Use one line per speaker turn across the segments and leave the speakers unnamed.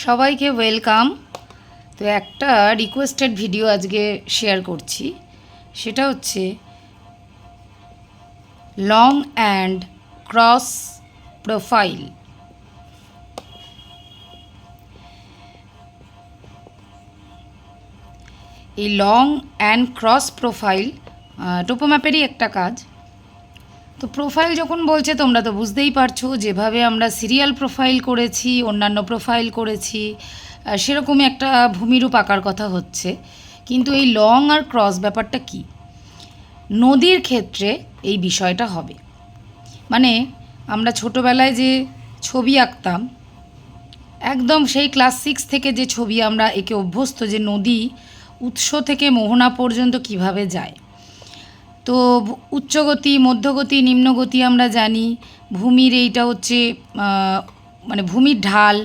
সবাইকে ওয়েলকাম। তো একটা রিকোয়েস্টেড ভিডিও আজকে শেয়ার করছি, সেটা হচ্ছে লং অ্যান্ড ক্রস প্রোফাইল। এই লং অ্যান্ড ক্রস প্রোফাইল টোপোম্যাপেরই একটা কাজ। তো প্রোফাইল যখন বলছে তোমরা তো বুঝতেই পারছো, যেভাবে আমরা সিরিয়াল প্রোফাইল করেছি, অন্যান্য প্রোফাইল করেছি, সেরকমই একটা ভূমিরূপ আঁকার কথা হচ্ছে। কিন্তু এই লং আর ক্রস ব্যাপারটা কি? নদীর ক্ষেত্রে এই বিষয়টা হবে। মানে আমরা ছোটোবেলায় যে ছবি আঁকতাম, একদম সেই ক্লাস 6 থেকে যে ছবি আমরা একে অভ্যস্ত, যে নদী উৎস থেকে মোহনা পর্যন্ত কিভাবে যায়। তো উচ্চগতি, মধ্যগতি, নিম্নগতি আমরা জানি। ভূমির এইটা হচ্ছে মানে ভূমির ঢাল,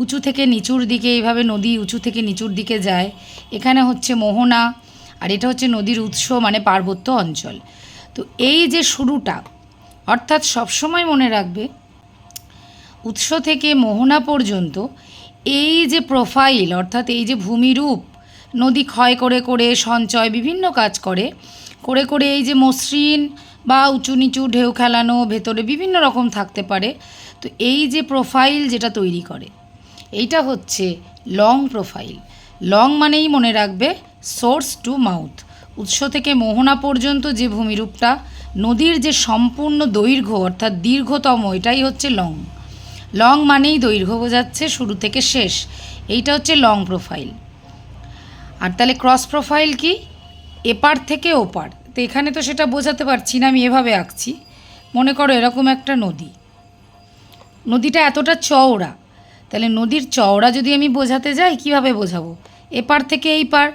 উঁচু থেকে নিচুর দিকে এইভাবে নদী উঁচু থেকে নিচুর দিকে যায়। এখানে হচ্ছে মোহনা, আর এটা হচ্ছে নদীর উৎস মানে পার্বত্য অঞ্চল। তো এই যে শুরুটা, অর্থাৎ সবসময় মনে রাখবে উৎস থেকে মোহনা পর্যন্ত এই যে প্রোফাইল, অর্থাৎ এই যে ভূমিরূপ, নদী ক্ষয় করে করে সঞ্চয় বিভিন্ন কাজ করে করে করে এই যে মসৃণ বা উঁচু নিচু ঢেউ খেলানো, ভেতরে বিভিন্ন রকম থাকতে পারে। তো এই যে প্রোফাইল যেটা তৈরি করে, এইটা হচ্ছে লং প্রোফাইল। লং মানেই মনে রাখবে সোর্স টু মাউথ, উৎস থেকে মোহনা পর্যন্ত যে ভূমিরূপটা, নদীর যে সম্পূর্ণ দৈর্ঘ্য অর্থাৎ দীর্ঘতম, এটাই হচ্ছে লং। লং মানেই দৈর্ঘ্য বোঝাচ্ছে, শুরু থেকে শেষ। এইটা হচ্ছে লং প্রোফাইল। আর তাহলে ক্রস প্রোফাইল কি? এপার থেকে ওপার। তো এখানে তো সেটা বোঝাতে পারছি না, আমি এভাবে আঁকছি। মনে করো এরকম একটা নদী, নদীটা এতটা চওড়া। তাহলে নদীর চওড়া যদি আমি বোঝাতে যাই, কিভাবে বোঝাবো? এপার থেকে এই পার,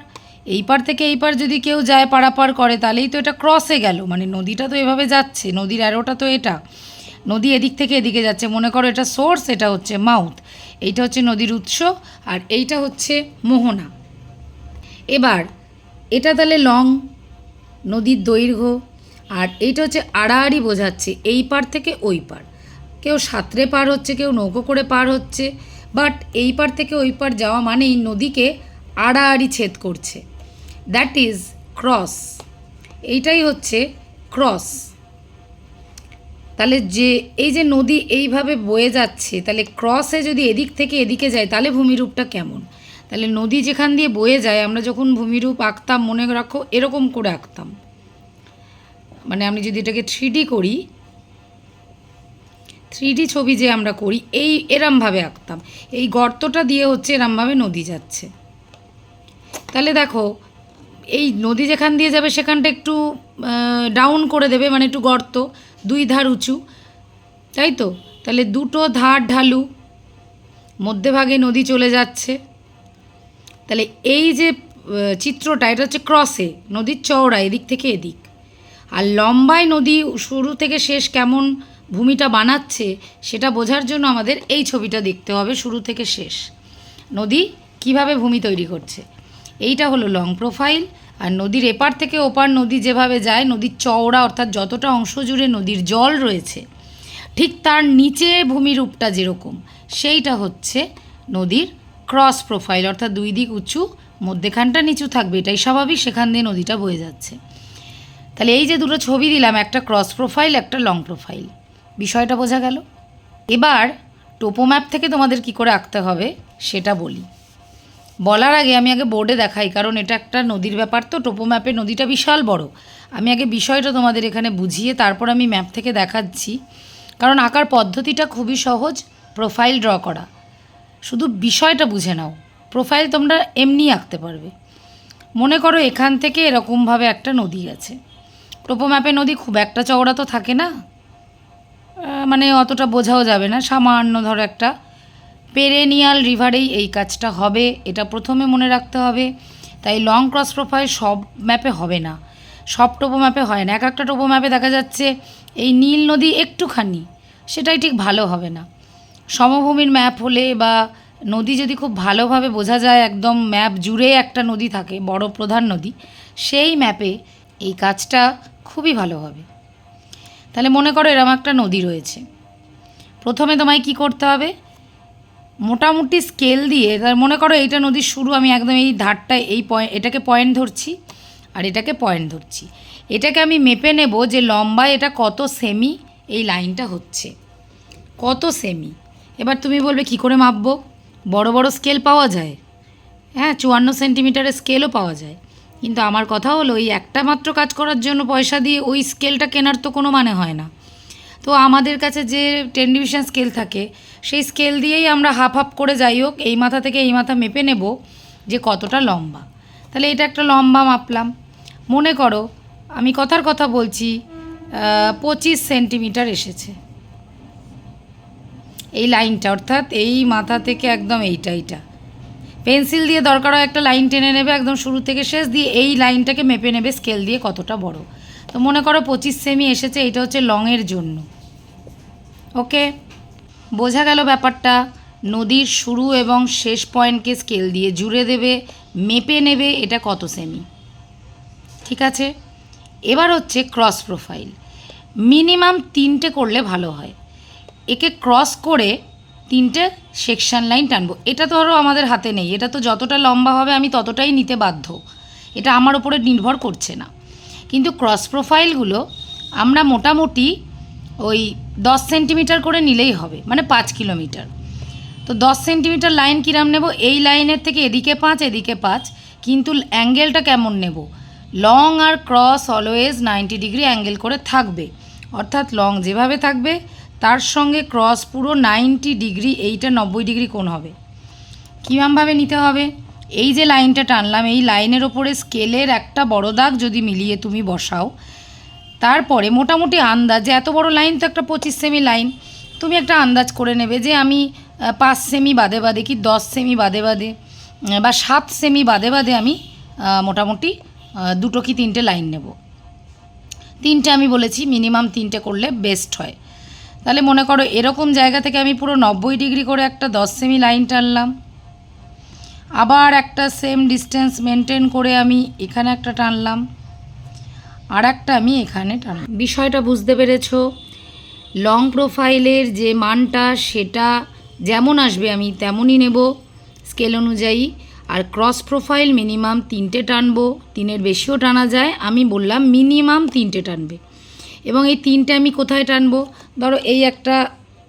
এই পার থেকে এই পার যদি কেউ যায়, পারাপার করে, তাহলেই তো এটা ক্রসে গেল। মানে নদীটা তো এভাবে যাচ্ছে, নদীর অ্যারোটা তো এটা, নদী এদিক থেকে এদিকে যাচ্ছে। মনে করো এটা সোর্স, এটা হচ্ছে মাউথ, এইটা হচ্ছে নদীর উৎস, আর এইটা হচ্ছে মোহনা। এবার এটা তাহলে লং, নদীর দৈর্ঘ্য, আর এইটা হচ্ছে আড়াআড়ি বোঝাচ্ছে এই পার থেকে ওই পার। কেউ সাঁতরে পার হচ্ছে, কেউ নৌকো করে পার হচ্ছে, বাট এই পার থেকে ওই পার যাওয়া মানেই নদীকে আড়াআড়ি ছেদ করছে। That is cross. এইটাই হচ্ছে ক্রস। তাহলে যে এই যে নদী এইভাবে বয়ে যাচ্ছে, তাহলে ক্রসে যদি এদিক থেকে এদিকে যায়, তাহলে ভূমিরূপটা কেমন? তাহলে নদী যেখান দিয়ে বয়ে যায়, আমরা যখন ভূমিরূপ আঁকতাম, মনে রাখো এরকম করে আঁকতাম। মানে আমি যদি এটাকে 3D করি, 3D ছবি যে আমরা করি, এই এরমভাবে আঁকতাম। এই গর্তটা দিয়ে হচ্ছে এরমভাবে নদী যাচ্ছে। তাহলে দেখো এই নদী যেখান দিয়ে যাবে সেখানটা একটু ডাউন করে দেবে, মানে একটু গর্ত, দুই ধার উঁচু, তাই তো? তাহলে দুটো ধার ঢালু, মধ্যভাগে নদী চলে যাচ্ছে। তাহলে এই যে চিত্রটা, এটা হচ্ছে ক্রসে, নদীর চওড়া এদিক থেকে এদিক। আর লম্বায় নদী শুরু থেকে শেষ কেমন ভূমিটা বানাচ্ছে, সেটা বোঝার জন্য আমাদের এই ছবিটা দেখতে হবে, শুরু থেকে শেষ নদী কিভাবে ভূমি তৈরি করছে। এইটা হলো লং প্রোফাইল। আর নদীর এপার থেকে ওপার নদী যেভাবে যায়, নদীর চওড়া অর্থাৎ যতটা অংশ জুড়ে নদীর জল রয়েছে, ঠিক তার নিচে ভূমিরূপটা যেরকম, সেইটা হচ্ছে নদীর ক্রস প্রোফাইল। অর্থাৎ দুই দিক উঁচু, মধ্যেখানটা নিচু থাকবে, এটাই স্বাভাবিক, সেখান দিয়ে নদীটা বয়ে যাচ্ছে। তাহলে এই যে দুটো ছবি দিলাম, একটা ক্রস প্রোফাইল, একটা লং প্রোফাইল, বিষয়টা বোঝা গেল। এবার টোপোম্যাপ থেকে তোমাদের কি করে আঁকতে হবে সেটা বলি। বলার আগে আমি আগে বোর্ডে দেখাই, কারণ এটা একটা নদীর ব্যাপার, তো টোপোম্যাপে নদীটা বিশাল বড়। আমি আগে বিষয়টা তোমাদের এখানে বুঝিয়ে তারপর আমি ম্যাপ থেকে দেখাচ্ছি, কারণ আঁকার পদ্ধতিটা খুবই সহজ, প্রোফাইল ড্র করা। শুধু বিষয়টা বুঝে নাও, প্রোফাইল তোমরা এমনি আঁকতে পারবে। মনে করো এখান থেকে এরকমভাবে একটা নদী আছে। টোপোম্যাপে নদী খুব একটা চওড়া তো থাকে না, মানে অতটা বোঝাও যাবে না, সামান্য ধরো একটা পেরেনিয়াল রিভারেই এই কাজটা হবে, এটা প্রথমে মনে রাখতে হবে। তাই লং ক্রস প্রোফাইল সব ম্যাপে হবে না, সব টোপো ম্যাপে হয় না। এক একটা টোপো ম্যাপে দেখা যাচ্ছে এই নীল নদী একটুখানি, সেটাই ঠিক ভালো হবে না। সমভূমির ম্যাপ হলে বা নদী যদি খুব ভালোভাবে বোঝা যায়, একদম ম্যাপ জুড়ে একটা নদী থাকে, বড় প্রধান নদী, সেই ম্যাপে এই কাজটা খুবই ভালো হবে। তাহলে মনে করো এরকম একটা নদী রয়েছে। প্রথমে তোমায় কি করতে হবে? মোটামুটি স্কেল দিয়ে, তার মনে করো এইটা নদীর শুরু, আমি একদম এই ধারটা এই এটাকে পয়েন্ট ধরছি আর এটাকে পয়েন্ট ধরছি, এটাকে আমি মেপে নেব যে লম্বা এটা কত সেমি এই লাইনটা হচ্ছে, কত সেমি। এবার তুমি বলবে কী করে মাপবো? বড় বড় স্কেল পাওয়া যায়, হ্যাঁ 54 সেন্টিমিটারের স্কেলও পাওয়া যায়, কিন্তু আমার কথা হলো এই একটা মাত্র কাজ করার জন্য পয়সা দিয়ে ওই স্কেলটা কেনার তো কোনো মানে হয় না। তো আমাদের কাছে যে 10 ডিভিশন স্কেল থাকে সেই স্কেল দিয়েই আমরা হাফ হাফ করে যাই হোক এই মাথা থেকে এই মাথা মেপে নেব যে কতটা লম্বা। তাহলে এটা একটা লম্বা মাপলাম, মনে করো আমি কথার কথা বলছি 25 সেন্টিমিটার এসেছে এই লাইনটা, অর্থাৎ এই মাথা থেকে একদম এইটা পেন্সিল দিয়ে দরকার হয় একটা লাইন টেনে নেবে একদম শুরু থেকে শেষ দিয়ে এই লাইনটাকে মেপে নেবে স্কেল দিয়ে কতটা বড়। তো মনে করো 25 সেমি এসেছে, এটা হচ্ছে লংয়ের জন্য। ওকে, বোঝা গেল ব্যাপারটা। নদীর শুরু এবং শেষ পয়েন্টকে স্কেল দিয়ে জুড়ে দেবে, মেপে নেবে এটা কত সেমি। ঠিক আছে, এবার হচ্ছে ক্রস প্রোফাইল। মিনিমাম 3টে করলে ভালো হয়। একে ক্রস করে 3টে সেকশন লাইন টানবো। এটা ধরো আমাদের হাতে নেই, এটা তো যতটা লম্বা হবে আমি ততটাই নিতে বাধ্য, এটা আমার ওপরে নির্ভর করছে না। কিন্তু ক্রস প্রোফাইলগুলো আমরা মোটামুটি ওই 10 সেন্টিমিটার করে নিলেই হবে, মানে 5 কিলোমিটার। তো 10 সেন্টিমিটার লাইন কিরাম নেব? এই লাইনের থেকে এদিকে 5 এদিকে 5, কিন্তু অ্যাঙ্গেলটা কেমন নেব? লং আর ক্রস অলওয়েজ 90 ডিগ্রি অ্যাঙ্গেল করে থাকবে, অর্থাৎ লং যেভাবে থাকবে তার সঙ্গে ক্রস পুরো 90 ডিগ্রি, এইটা 90 ডিগ্রি কোণ হবে। কীরকমভাবে নিতে হবে? এই যে লাইনটা টানলাম এই লাইনের ওপরে স্কেলের একটা বড় দাগ যদি মিলিয়ে তুমি বসাও, তারপরে মোটামুটি আন্দাজ, যে এত বড় লাইন তো একটা 25 সেমি লাইন, তুমি একটা আন্দাজ করে নেবে যে আমি 5 সেমি বাদে বাদে কি 10 সেমি বাদে বাদে বা 7 সেমি বাদে বাদে আমি মোটামুটি 2 কি 3টে লাইন নেব। 3টে আমি বলেছি, মিনিমাম 3টে করলে বেস্ট হয়। তাহলে মনে করো এরকম জায়গা থেকে আমি পুরো 90 ডিগ্রি করে একটা 10 সেমি লাইন টানলাম, আবার একটা সেম ডিস্টেন্স মেনটেন করে আমি এখানে একটা টানলাম, আর একটা আমি এখানে টানলাম। বিষয়টা বুঝতে পেরেছো? লং প্রোফাইলের যে মানটা সেটা যেমন আসবে আমি তেমনই নেব স্কেল অনুযায়ী। আর ক্রস প্রোফাইল মিনিমাম 3টে টানবো, 3-এর বেশিও টানা যায়, আমি বললাম মিনিমাম 3টে টানবে। এবং এই 3টে আমি কোথায় টানবো? ধরো এই একটা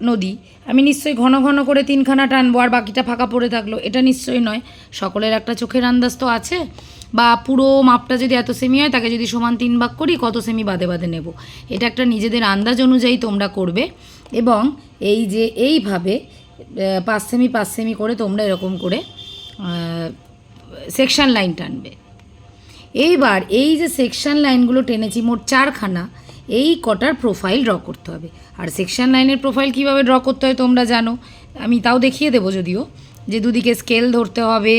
নদী, আমি নিশ্চয়ই ঘন ঘন করে 3খানা টানবো আর বাকিটা ফাঁকা পড়ে থাকলো, এটা নিশ্চয়ই নয়। সকলের একটা চোখের আন্দাজ তো আছে, বা পুরো মাপটা যদি এত সেমি হয় তাকে যদি সমান 3 ভাগ করি কত সেমি বাদে বাদে নেব, এটা একটা নিজেদের আন্দাজ অনুযায়ী তোমরা করবে। এবং এই যে এইভাবে 5 সেমি 5 সেমি করে তোমরা এরকম করে সেকশন লাইন টানবে। এইবার এই যে সেকশন লাইনগুলো টেনেছি মোট 4খানা, এই কটার প্রোফাইল ড্র করতে হবে। আর সেকশন লাইনের প্রোফাইল কীভাবে ড্র করতে হয় তোমরা জানো, আমি তাও দেখিয়ে দেবো যদিও, যে দুদিকে স্কেল ধরতে হবে,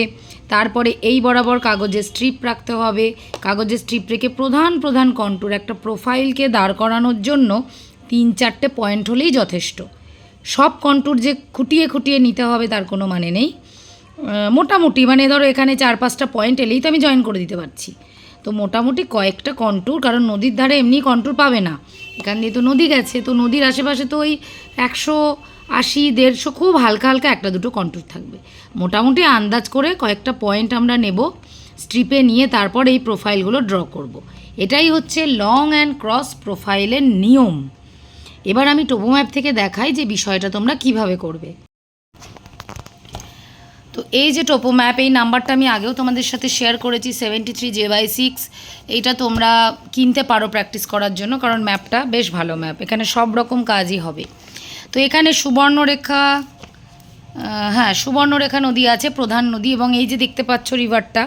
তারপরে এই বরাবর কাগজের স্ট্রিপ রাখতে হবে, কাগজের স্ট্রিপ রেখে প্রধান প্রধান কন্টুর একটা প্রোফাইলকে দাঁড় করানোর জন্য 3-4টে পয়েন্ট হলেই যথেষ্ট। সব কন্টুর যে খুঁটিয়ে খুঁটিয়ে নিতে হবে তার কোনো মানে নেই, মোটামুটি মানে ধরো এখানে 4-5টা পয়েন্ট এলেই তো আমি জয়েন করে দিতে পারছি। তো মোটামুটি কয়েকটা কন্টুর, কারণ নদীর ধারে এমনি কন্টুর পাবে না, এখান দিয়ে তো নদী গেছে, তো নদীর আশেপাশে তো ওই 180-150 খুব হালকা হালকা একটা দুটো কন্টুর থাকবে। মোটামুটি আন্দাজ করে কয়েকটা পয়েন্ট আমরা নেব, স্ট্রিপে নিয়ে তারপর এই প্রোফাইলগুলো ড্র করব। এটাই হচ্ছে লং অ্যান্ড ক্রস প্রোফাইলের নিয়ম। এবার আমি টোপো ম্যাপ থেকে দেখাই যে বিষয়টা তোমরা কিভাবে করবে। তো এই যে টোপো ম্যাপ, এই নাম্বারটা আমি আগেও তোমাদের সাথে শেয়ার করেছি 73J/6, এইটা তোমরা কিনতে পারো প্র্যাকটিস করার জন্য, কারণ ম্যাপটা বেশ ভালো ম্যাপ, এখানে সব রকম কাজই হবে। তো এখানে সুবর্ণরেখা, হ্যাঁ সুবর্ণরেখা নদী আছে, প্রধান নদী, এবং এই যে দেখতে পাচ্ছ রিভারটা,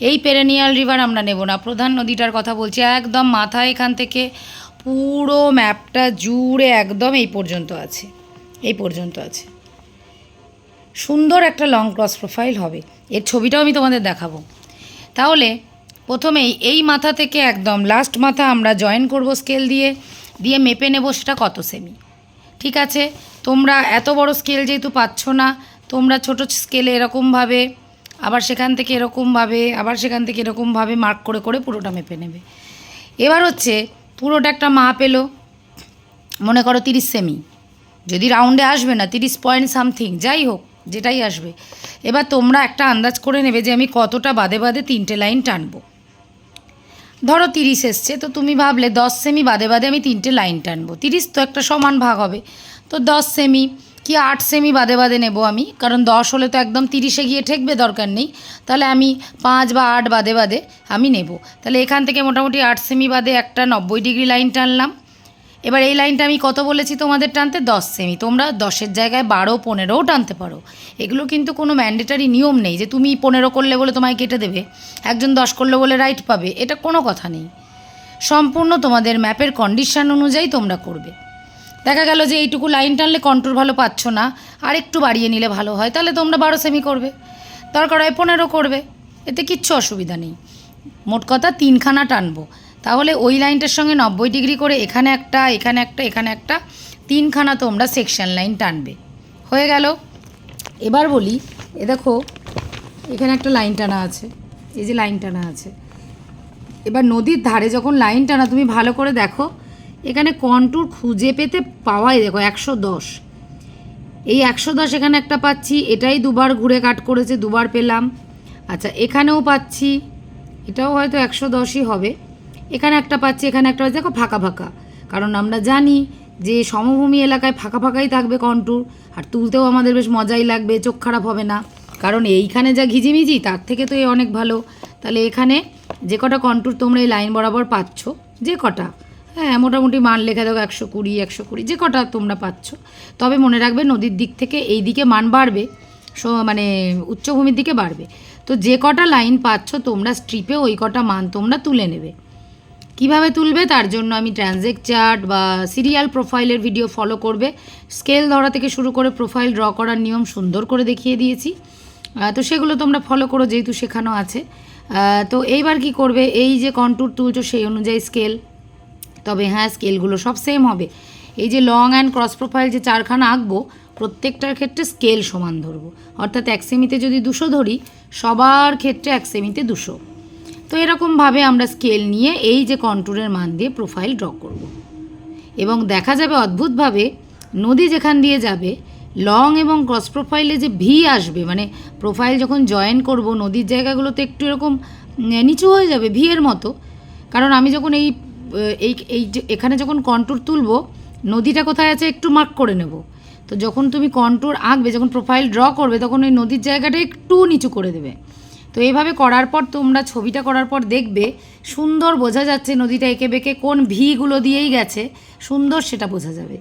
এই পেরেনিয়াল রিভার আমরা নেব না, প্রধান নদীটার কথা বলছি। একদম মাথায় এখান থেকে পুরো ম্যাপটা জুড়ে একদম এই পর্যন্ত আছে, এই পর্যন্ত আছে। সুন্দর একটা লং ক্রস প্রোফাইল হবে, এর ছবিটাও আমি তোমাদের দেখাবো। তাহলে প্রথমেই এই মাথা থেকে একদম লাস্ট মাথা আমরা জয়েন করব স্কেল দিয়ে, দিয়ে মেপে নেব সেটা কত সেমি। ঠিক আছে, তোমরা এত বড় স্কেল যেহেতু পাচ্ছ না, তোমরা ছোট স্কেলে এরকমভাবে, আবার সেখান থেকে এরকমভাবে, আবার সেখান থেকে এরকমভাবে মার্ক করে করে পুরোটা মেপে নেবে। এবার হচ্ছে পুরোটা একটা মাপ এলো, মনে করো 30 সেমি, যদি রাউন্ডে আসবে না 30 পয়েন্ট সামথিং যাই হোক, যেটাই আসবে। এবার তোমরা একটা আন্দাজ করে নেবে যে আমি কতটা বাদে বাদে 3টে লাইন টানবো। ধরো 30 এসছে, তো তুমি ভাবলে 10 সেমি বাদে বাদে আমি 3টে লাইন টানবো। 30 তো একটা সমান ভাগ হবে, তো 10 সেমি কি 8 সেমি বাদে বাদে নেব আমি, কারণ 10 হলে তো একদম 30-এ গিয়ে ঠেকবে, দরকার নেই। তাহলে আমি 5 বা 8 বাদে বাদে আমি নেব। তাহলে এখান থেকে মোটামুটি 8 সেমি বাদে একটা 90 ডিগ্রি লাইন টানলাম। এবার এই লাইনটা আমি কত বলেছি তোমাদের টানতে? 10 সেমি। তোমরা 10-এর জায়গায় 12, 15ও টানতে পারো। এগুলো কিন্তু কোনো ম্যান্ডেটারি নিয়ম নেই যে তুমি 15 করলে বলে তোমায় কেটে দেবে, একজন 10 করলে বলে রাইট পাবে, এটা কোনো কথা নেই। সম্পূর্ণ তোমাদের ম্যাপের কন্ডিশন অনুযায়ী তোমরা করবে। দেখা গেল যে এইটুকু লাইন টানলে কন্ট্রোল ভালো পাচ্ছ না, আর একটু বাড়িয়ে নিলে ভালো হয়, তাহলে তোমরা 12 সেমি করবে, দরকার হয় 15 করবে, এতে কিচ্ছু অসুবিধা নেই। মোট কথা 3খানা টানবো, তাহলে ওই লাইনটার সঙ্গে 90 ডিগ্রি করে এখানে একটা, এখানে একটা, এখানে একটা, 3খানা তোমরা সেকশন লাইন টানবে। হয়ে গেল। এবার বলি, এ দেখো এখানে একটা লাইন টানা আছে, এই যে লাইন টানা আছে। এবার নদীর ধারে যখন লাইন টানা, তুমি ভালো করে দেখো, এখানে কন্ট্যুর খুঁজে পেতে পাওয়াই দেখো 110। এই 110 এখানে একটা পাচ্ছি, এটাই দুবার ঘুরে কাট করেছে, দুবার পেলাম। আচ্ছা, এখানেও পাচ্ছি, এটাও হয়তো 110ই হবে। এখানে একটা পাচ্ছি, এখানে একটা পাচ্ছি, দেখো ফাঁকা ফাঁকা, কারণ আমরা জানি যে সমভূমি এলাকায় ফাঁকা ফাঁকাই থাকবে কন্ট্যুর, আর তুলতেও আমাদের বেশ মজাই লাগবে, চোখ খারাপ হবে না, কারণ এইখানে যা ঘিজিমিজি তার থেকে তো এই অনেক ভালো। তাহলে এখানে যে কটা কন্ট্যুর তোমরা এই লাইন বরাবর পাচ্ছ, যে কটা, হ্যাঁ মোটামুটি মান লেখা দেখো 120, 120, যে কটা তোমরা পাচ্ছ। তবে মনে রাখবে নদীর দিক থেকে এই দিকে মান বাড়বে, মানে উচ্চভূমির দিকে বাড়বে। তো যে কটা লাইন পাচ্ছ তোমরা স্ট্রিপে ওই কটা মান তোমরা তুলে নেবে। কিভাবে তুলবে তার জন্য আমি ট্রানজেক্ট চার্ট বা সিরিয়াল প্রোফাইলের ভিডিও ফলো করবে। স্কেল ধরা থেকে শুরু করে প্রোফাইল ড্র করার নিয়ম সুন্দর করে দেখিয়ে দিয়েছি, তো সেগুলো তোমরা ফলো করো, যেহেতু শেখানো আছে। তো এইবার কি করবে, এই যে কন্ট্যুর তুলছো সেই অনুযায়ী স্কেল, তবে হ্যাঁ স্কেলগুলো সব সেম হবে। এই যে লং অ্যান্ড ক্রস প্রোফাইল যে 4খানা আঁকবো, প্রত্যেকটার ক্ষেত্রে স্কেল সমান ধরবো, অর্থাৎ 1 সেমিতে যদি 200 ধরি, সবার ক্ষেত্রে 1 সেমিতে 200। তো এরকমভাবে আমরা স্কেল নিয়ে এই যে কন্ট্যুরের মান দিয়ে প্রোফাইল ড্র করব। এবং দেখা যাবে অদ্ভুতভাবে নদী যেখান দিয়ে যাবে, লং এবং ক্রস প্রোফাইলে যে ভি আসবে, মানে প্রোফাইল যখন জয়েন করব নদীর জায়গাগুলোতে একটু এরকম নিচু হয়ে যাবে ভি এর মতো, কারণ আমি যখন এই এই এই এখানে যখন কন্ট্যুর তুলব, নদীটা কোথায় আছে একটু মার্ক করে নেব। তো যখন তুমি কন্ট্যুর আঁকবে, যখন প্রোফাইল ড্র করবে, তখন ওই নদীর জায়গাটা একটু নিচু করে দেবে। তো এইভাবে করার পর তোমরা ছবিটা করার পর দেখবে সুন্দর বোঝা যাচ্ছে নদীটা এঁকে বেঁকে কোন ভিগুলো দিয়েই গেছে, সুন্দর সেটা বোঝা যাবে।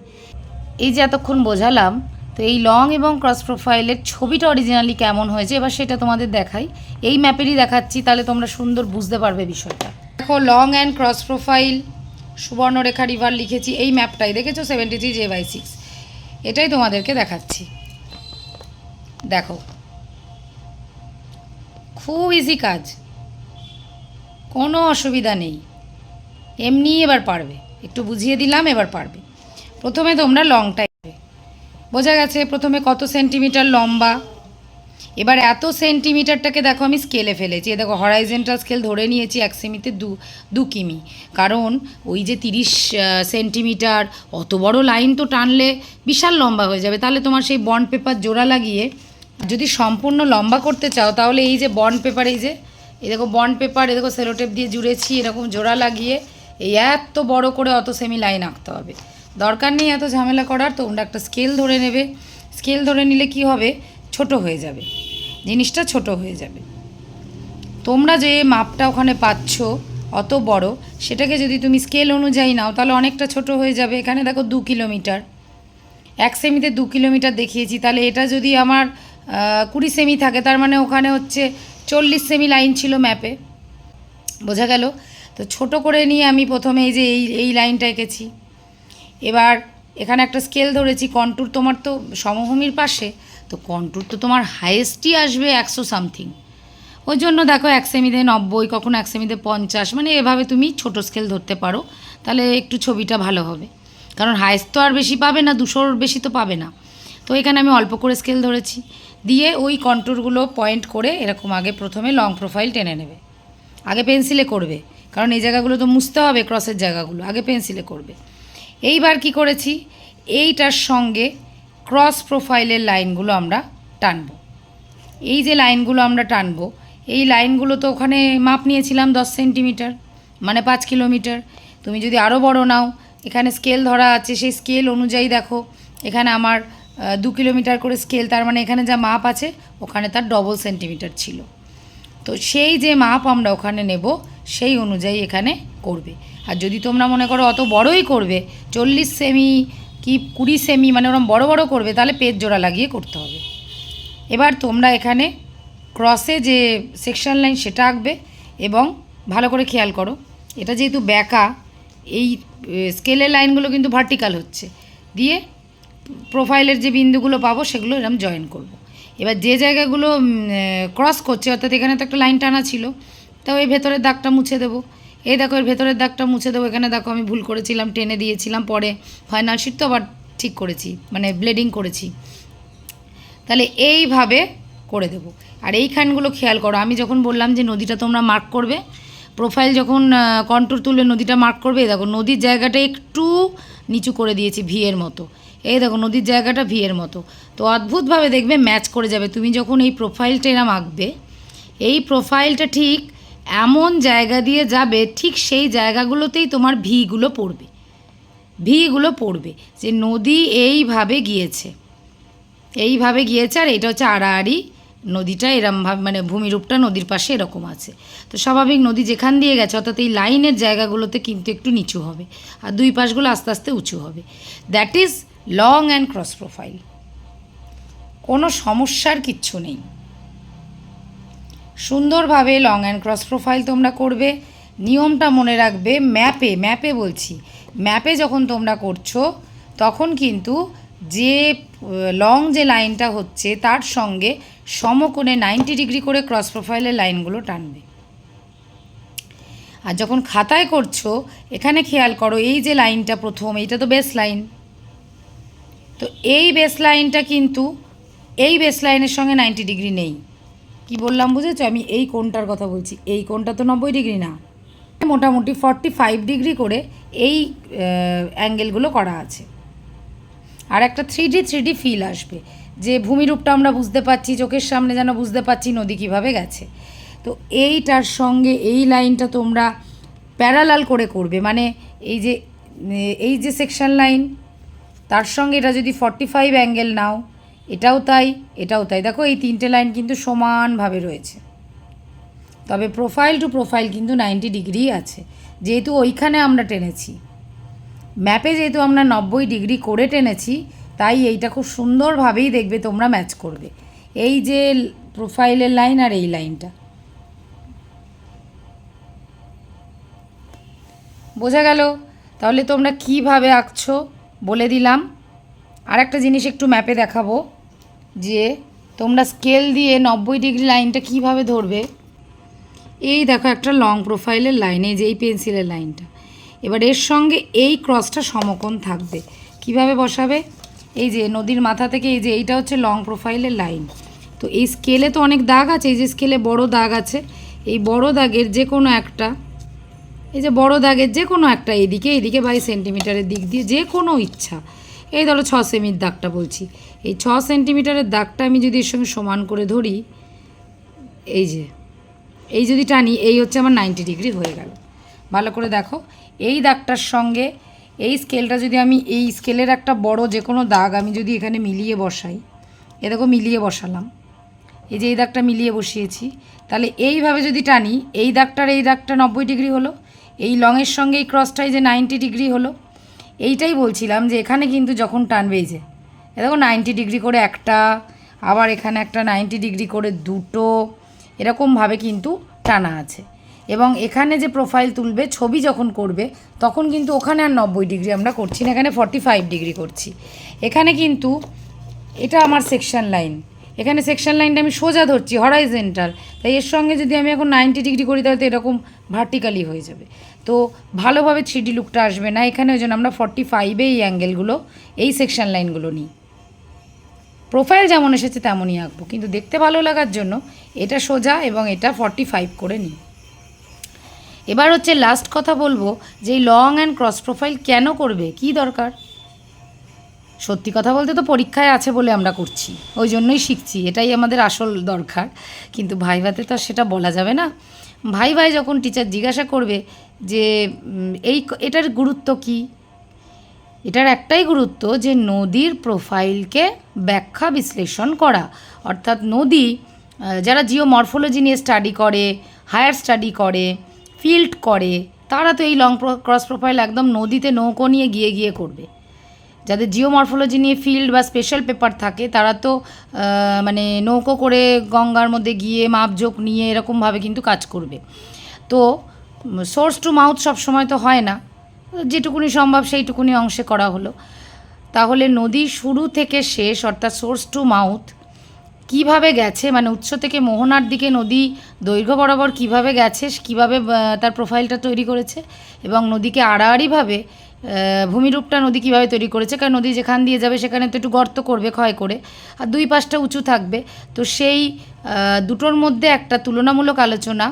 এই যে এতক্ষণ বোঝালাম, তো এই লং এবং ক্রস প্রোফাইলের ছবিটা অরিজিনালি কেমন হয়েছে এবার সেটা তোমাদের দেখাই। এই ম্যাপেরই দেখাচ্ছি, তাহলে তোমরা সুন্দর বুঝতে পারবে বিষয়টা। দেখো, long and cross profile Subarnarekha river লিখেছি, এই ম্যাপটাই দেখেছো 73J/6, এটাই তোমাদেরকে দেখাচ্ছি। দেখো, খুব ইজি কাজ, কোনো অসুবিধা নেই, এমনি এবার পারবে। একটু বুঝিয়ে দিলাম, এবার পারবে। প্রথমে তোমরা লংটা বোঝা গেছে, প্রথমে কত সেন্টিমিটার লম্বা। এবার এত সেন্টিমিটারটাকে দেখো আমি স্কেলে ফেলেছি, দেখো হরাইজেন্টাল স্কেল ধরে নিয়েছি 1 সেমিতে 2 কিমি, কারণ ওই যে 30 সেন্টিমিটার অত বড় লাইন তো টানলে বিশাল লম্বা হয়ে যাবে। তাহলে তোমার সেই বন্ড পেপার জোড়া লাগিয়ে যদি সম্পূর্ণ লম্বা করতে চাও, তাহলে এই যে বন্ড পেপার, এই দেখো বন্ড পেপার, এই দেখো সেলোটেপ দিয়ে জুড়েছি, এরকম জোড়া লাগিয়ে এই এত বড় করে অত সেমি লাইন আঁকতে হবে। দরকার নেই এত ঝামেলা করার, তোমরা একটা স্কেল ধরে নেবে। স্কেল ধরে নিলে কি হবে, ছোট হয়ে যাবে, জিনিসটা ছোট হয়ে যাবে। তোমরা যে মাপটা ওখানে পাচ্ছ অত বড়, সেটাকে যদি তুমি স্কেল অনুযায়ী নাও তাহলে অনেকটা ছোট হয়ে যাবে। এখানে দেখো 2 কিলোমিটার, 1 সেমিতে 2 কিলোমিটার দেখিয়েছি, তাহলে এটা যদি আমার 20 সেমি থাকে, তার মানে ওখানে হচ্ছে 40 সেমি লাইন ছিল ম্যাপে, বোঝা গেল? তো ছোট করে নিয়ে আমি প্রথমে এই যে এই লাইনটা এঁকেছি। এবার এখানে একটা স্কেল ধরেছি, কন্ট্যুর তোমার তো সমভূমির পাশে, তো কন্ট্যুর তো তোমার হাইয়েস্টই আসবে 100 সামথিং। ওই জন্য দেখো 1 সেমিতে 90, কখনো 1 সেমিতে 50, মানে এভাবে তুমি ছোট স্কেল ধরতে পারো, তাহলে একটু ছবিটা ভালো হবে। কারণ হাইয়েস্ট তো আর বেশি পাবে না, 200-র বেশি তো পাবে না। তো এখানে আমি অল্প করে স্কেল ধরেছি, দিয়ে ওই কন্ট্যুরগুলো পয়েন্ট করে এরকম আগে প্রথমে লং প্রোফাইল টেনে নেবে। আগে পেন্সিলে করবে, কারণ এই জায়গাগুলো তো মুছতে হবে, ক্রসের জায়গাগুলো আগে পেন্সিলে করবে। এইবার কি করেছি, এইটার সঙ্গে ক্রস প্রোফাইলের লাইনগুলো আমরা টানবো। এই যে লাইনগুলো আমরা টানবো, এই লাইনগুলো তো ওখানে মাপ নিয়েছিলাম 10 সেন্টিমিটার, মানে 5 কিলোমিটার। তুমি যদি আরও বড় নাও, এখানে স্কেল ধরা আছে, সেই স্কেল অনুযায়ী দেখো এখানে আমার 2 কিলোমিটার করে স্কেল, তার মানে এখানে যা মাপ আছে ওখানে তার ডবল সেন্টিমিটার ছিল। তো সেই যে মাপ আমরা ওখানে নেব সেই অনুযায়ী এখানে করবে। আর যদি তোমরা মনে করো অত বড়ই করবে, 40 সেমি কি 20 সেমি, মানে ওরকম বড় বড় করবে, তাহলে পেজ জোড়া লাগিয়ে করতে হবে। এবার তোমরা এখানে ক্রসে যে সেকশন লাইন সেটা আঁকবে, এবং ভালো করে খেয়াল করো, এটা যেহেতু ব্যাকা, এই স্কেলের লাইনগুলো কিন্তু ভার্টিক্যাল হচ্ছে, দিয়ে প্রোফাইলের যে বিন্দুগুলো পাবো সেগুলো এরকম জয়েন করব। এবার যে জায়গাগুলো ক্রস করছে, অর্থাৎ এখানে তো একটা লাইন টানা ছিল, তাও এই ভেতরের দাগটা মুছে দেবো। এই দেখো এর ভেতরের দাগটা মুছে দেবো। এখানে দেখো আমি ভুল করেছিলাম, টেনে দিয়েছিলাম, পরে ফাইনাল শিট তো আবার ঠিক করেছি, মানে ব্লেডিং করেছি। তাহলে এইভাবে করে দেবো। আর এইখানগুলো খেয়াল করো, আমি যখন বললাম যে নদীটা তোমরা মার্ক করবে, প্রোফাইল যখন কন্ট্যুর তুলবে নদীটা মার্ক করবে, দেখো নদীর জায়গাটা একটু নিচু করে দিয়েছি ভি এর মতো। এই দেখো নদীর জায়গাটা ভি এর মতো। তো অদ্ভুতভাবে দেখবে ম্যাচ করে যাবে। তুমি যখন এই প্রোফাইলটা এরম আঁকবে, এই প্রোফাইলটা ঠিক এমন জায়গা দিয়ে যাবে, ঠিক সেই জায়গাগুলোতেই তোমার ভিগুলো পড়বে, ভিগুলো পড়বে যে নদী এইভাবে গিয়েছে, এইভাবে গিয়েছে। আর এটা হচ্ছে আড়াআড়ি, নদীটা এরমভাবে, মানে ভূমিরূপটা নদীর পাশে এরকম আছে। তো স্বাভাবিক নদী যেখান দিয়ে গেছে, অর্থাৎ এই লাইনের জায়গাগুলোতে কিন্তু একটু নিচু হবে, আর দুই পাশগুলো আস্তে আস্তে উঁচু হবে। That is long and cross profile. কোনো সমস্যার কিচ্ছু নেই। সুন্দরভাবে লং অ্যান্ড ক্রস প্রোফাইল তোমরা করবে। নিয়মটা মনে রাখবে, ম্যাপে বলছি, ম্যাপে যখন তোমরা করছো তখন কিন্তু যে লং যে লাইনটা হচ্ছে তার সঙ্গে সমকোণে 90 ডিগ্রি করে ক্রস প্রোফাইলের লাইনগুলো টানবে। আর যখন খাতায় করছো, এখানে খেয়াল করো, এই যে লাইনটা প্রথম, এইটা তো বেস লাইন। তো এই বেস লাইনটা কিন্তু এই বেস লাইনের সঙ্গে 90 ডিগ্রি নেই। কি বললাম বুঝেছো? আমি এই কোণটার কথা বলছি। এই কোণটা তো 90 ডিগ্রি না, মোটামুটি 45 ডিগ্রি করে এই অ্যাঙ্গেলগুলো করা আছে। আর একটা 3D ফিল আসবে, যে ভূমিরূপটা আমরা বুঝতে পারছি, চোখের সামনে যেন বুঝতে পারছি নদী কীভাবে গেছে। তো এইটার সঙ্গে এই লাইনটা তোমরা প্যারালাল করে করবে, মানে এই যে সেকশন লাইন, তার সঙ্গে এটা যদি 45 অ্যাঙ্গেল নাও, এটাও তাই, এটাও তাই। দেখো এই তিনটে লাইন কিন্তু সমানভাবে রয়েছে, তবে প্রোফাইল টু প্রোফাইল কিন্তু 90 ডিগ্রি আছে, যেহেতু ওইখানে আমরা টেনেছি। ম্যাপে যেহেতু আমরা 90 ডিগ্রি করে টেনেছি, তাই এইটা খুব সুন্দরভাবেই দেখবে তোমরা ম্যাচ করবে, এই যে প্রোফাইলের লাইন আর এই লাইনটা। বোঝা গেল? তাহলে তোমরা কিভাবে আঁকছো বলে দিলাম। আর একটা জিনিস একটু ম্যাপে দেখাবো, যে তোমরা স্কেল দিয়ে 90 ডিগ্রি লাইনটা কিভাবে ধরবে। এই দেখো একটা লং প্রোফাইলের লাইন, এই যে এই পেন্সিলের লাইনটা, এবার এর সঙ্গে এই ক্রসটা সমকোণ থাকবে। কিভাবে বসাবে? এই যে নদীর মাথা থেকে, এই যে এইটা হচ্ছে লং প্রোফাইলের লাইন। তো এই স্কেলে তো অনেক দাগ আছে, এই যে স্কেলে বড় দাগ আছে, এই বড় দাগের যে কোনো একটা, এই যে বড় দাগের যে কোনো একটা এদিকে 22 সেন্টিমিটারের দিক দিয়ে যে কোনো ইচ্ছা, এই ধরো 6 সেমির দাগটা বলছি, এই 6 সেন্টিমিটারের দাগটা আমি যদি এর সঙ্গে সমান করে ধরি, এই যদি টানি, এই হচ্ছে আমার 90 ডিগ্রি হয়ে গেল। ভালো করে দেখো, এই দাগটার সঙ্গে এই স্কেলটা যদি আমি, এই স্কেলের একটা বড় যে কোনো দাগ আমি যদি এখানে মিলিয়ে বসাই, এ দেখো মিলিয়ে বসালাম, এই যে এই দাগটা মিলিয়ে বসিয়েছি, তাহলে এইভাবে যদি টানি, এই দাগটা 90 ডিগ্রি হলো, এই লংয়ের সঙ্গে এই ক্রসটাই যে 90 ডিগ্রি হলো। এইটাই বলছিলাম যে এখানে কিন্তু যখন টানবে, এই যে দেখো 90 ডিগ্রি করে একটা, আবার এখানে একটা 90 ডিগ্রি করে দুটো, এরকমভাবে কিন্তু টানা আছে। এবং এখানে যে প্রোফাইল তুলবে, ছবি যখন করবে, তখন কিন্তু ওখানে আর 90 ডিগ্রি আমরা করছি না, এখানে 45 ডিগ্রি করছি। এখানে কিন্তু এটা আমার সেকশন লাইন, এখানে সেকশন লাইনটা আমি সোজা ধরছি, হরাইজেন্টাল, তাই এর সঙ্গে যদি আমি এখন 90 ডিগ্রি করি, তাহলে তো এরকম ভার্টিক্যালি হয়ে যাবে, তো ভালোভাবে 3D লুকটা আসবে না এখানে। ওই জন্য আমরা 45-এ এই অ্যাঙ্গেলগুলো, এই সেকশন লাইনগুলো নিই। প্রোফাইল যেমন এসেছে তেমনই আঁকবো, কিন্তু দেখতে ভালো লাগার জন্য এটা সোজা এবং এটা 45 করে নিই। এবার হচ্ছে লাস্ট কথা বলবো, যে এই লং অ্যান্ড ক্রস প্রোফাইল কেন করবে, কি দরকার। সত্যি কথা বলতে তো পরীক্ষায় আছে বলে আমরা করছি, ওই জন্যই শিখছি, এটাই আমাদের আসল দরকার। কিন্তু ভাইভাতে তো আর সেটা বলা যাবে না। ভাই যখন টিচার জিজ্ঞাসা করবে যে এটার গুরুত্ব কী, এটার একটাই গুরুত্ব যে নদীর প্রোফাইলকে ব্যাখ্যা বিশ্লেষণ করা। অর্থাৎ নদী, যারা জিওমরফোলজি নিয়ে স্টাডি করে, হায়ার স্টাডি করে, ফিল্ড করে, তারা তো এই লং ক্রস প্রোফাইল একদম নদীতে নৌকো নিয়ে গিয়ে করবে। যাদের জিওমরফোলজি নিয়ে ফিল্ড বা স্পেশাল পেপার থাকে তারা তো মানে নৌকো করে গঙ্গার মধ্যে গিয়ে মাপজোক নিয়ে এরকমভাবে কিন্তু কাজ করবে। তো সোর্স টু মাউথ সবসময় তো হয় না, যেটুকুনি সম্ভব সেইটুকুনি অংশে করা হলো। তাহলে নদী শুরু থেকে শেষ অর্থাৎ সোর্স টু মাউথ কীভাবে গেছে, মানে উৎস থেকে মোহনার দিকে নদী দৈর্ঘ্য বরাবর কীভাবে গেছে, কীভাবে তার প্রোফাইলটা তৈরি করেছে, এবং নদীকে আড়াআড়িভাবে ভূমিরূপটা নদী কীভাবে তৈরি করেছে। কারণ নদী যেখান দিয়ে যাবে সেখানে তো একটু গর্ত করবে ক্ষয় করে, আর দুই পাশটা উঁচু থাকবে। তো সেই দুটোর মধ্যে একটা তুলনামূলক আলোচনা,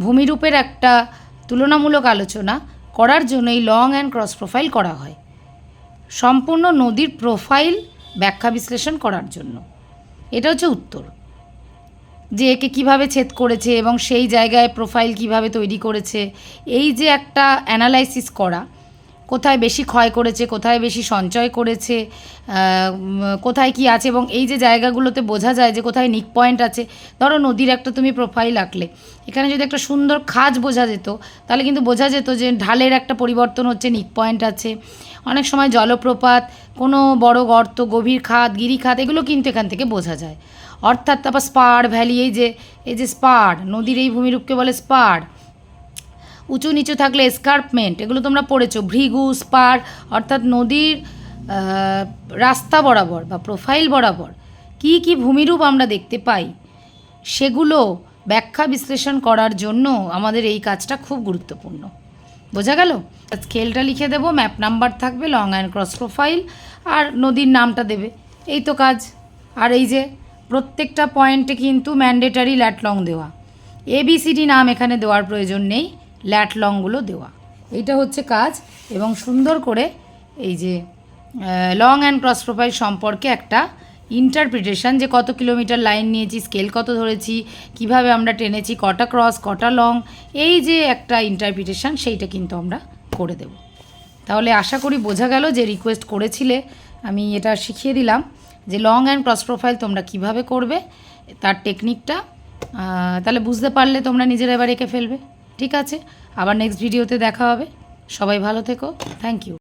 ভূমিরূপের একটা তুলনামূলক আলোচনা করার জন্য এই লং অ্যান্ড ক্রস প্রোফাইল করা হয়, সম্পূর্ণ নদীর প্রোফাইল ব্যাখ্যা বিশ্লেষণ করার জন্য। এটা হচ্ছে উত্তর, যে একে কীভাবে ছেদ করেছে এবং সেই জায়গায় প্রোফাইল কিভাবে তৈরি করেছে। এই যে একটা অ্যানালাইসিস করা, কোথায় বেশি ক্ষয় করেছে, কোথায় বেশি সঞ্চয় করেছে, কোথায় কি আছে, এবং এই যে জায়গাগুলোতে বোঝা যায় যে কোথায় নিক পয়েন্ট আছে। ধরো নদীর একটা তুমি প্রোফাইল আঁকলে, এখানে যদি একটা সুন্দর খাজ বোঝা যেত তাহলে কিন্তু বোঝা যেত যে ঢালের একটা পরিবর্তন হচ্ছে, নিক পয়েন্ট আছে। অনেক সময় জলপ্রপাত, কোনো বড় গর্ত, গভীর খাদ, গিরিখাত, এগুলো কিন্তু এখান থেকে বোঝা যায়। অর্থাৎ তারপর স্পার ভ্যালি, এই যে স্পার, নদীর এই ভূমিরূপকে বলে স্পার। উঁচু নিচু থাকলে এসকার্পমেন্ট, এগুলো তোমরা পড়েছো। ভৃগু, স্পার, অর্থাৎ নদীর রাস্তা বরাবর বা প্রোফাইল বরাবর কি কি ভূমিরূপ আমরা দেখতে পাই, সেগুলো ব্যাখ্যা বিশ্লেষণ করার জন্য আমাদের এই কাজটা খুব গুরুত্বপূর্ণ। বোঝা গেল? স্কেলটা লিখে দেবো, ম্যাপ নাম্বার থাকবে, লং অ্যান্ড ক্রস প্রোফাইল, আর নদীর নামটা দেবে, এই তো কাজ। আর এই যে প্রত্যেকটা পয়েন্টে কিন্তু ম্যান্ডেটারি ল্যাট লং দেওয়া, ABCD নাম এখানে দেওয়ার প্রয়োজন নেই, ল্যাট লংগুলো দেওয়া, এইটা হচ্ছে কাজ। এবং সুন্দর করে এই যে লং অ্যান্ড ক্রস প্রোফাইল সম্পর্কে একটা ইন্টারপ্রিটেশন, যে কত কিলোমিটার লাইন নিয়েছি, স্কেল কত ধরেছি, কিভাবে আমরা টেনেছি, কটা ক্রস কটা লং, এই যে একটা ইন্টারপ্রিটেশন, সেইটা কিন্তু আমরা করে দেব। তাহলে আশা করি বোঝা গেল যে রিকোয়েস্ট করেছিলে, আমি এটা শিখিয়ে দিলাম যে লং অ্যান্ড ক্রস প্রোফাইল তোমরা কিভাবে করবে, তার টেকনিকটা। তাহলে বুঝতে পারলে তোমরা নিজেরা এবার এঁকে ফেলবে। ঠিক আছে, আবার নেক্সট ভিডিওতে দেখা হবে। সবাই ভালো থেকো, থ্যাংক ইউ।